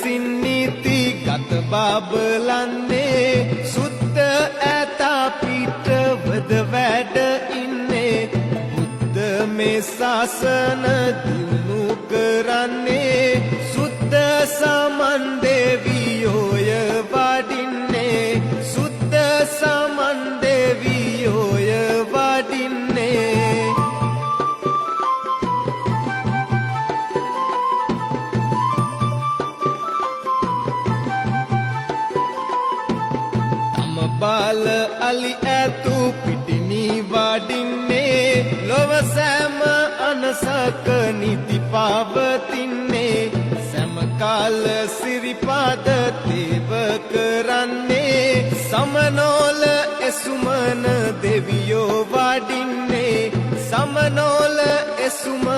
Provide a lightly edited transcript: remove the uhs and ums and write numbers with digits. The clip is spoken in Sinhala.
විසින් නීති ගත බබලන්නේ සුද්ධ ඇතා පිටවද වැඩ ඉන්නේ බුද්ධ මේ ශාසන දියුණු කරන්නේ සුද්ධ සමන් දෙවියෝය වඩින්නේ සුද්ධ සමන් දෙවියෝය වඩින්නේ බාල අලි ඇතු පිටිනි වඩින්නේ ලොව සෑම අනසක නිති පවතින්නේ සෑම කාල සිරිපාද තේව කරන්නේ සමනෝල එසුමන දෙවියෝ වඩින්නේ සමනෝල එසුමන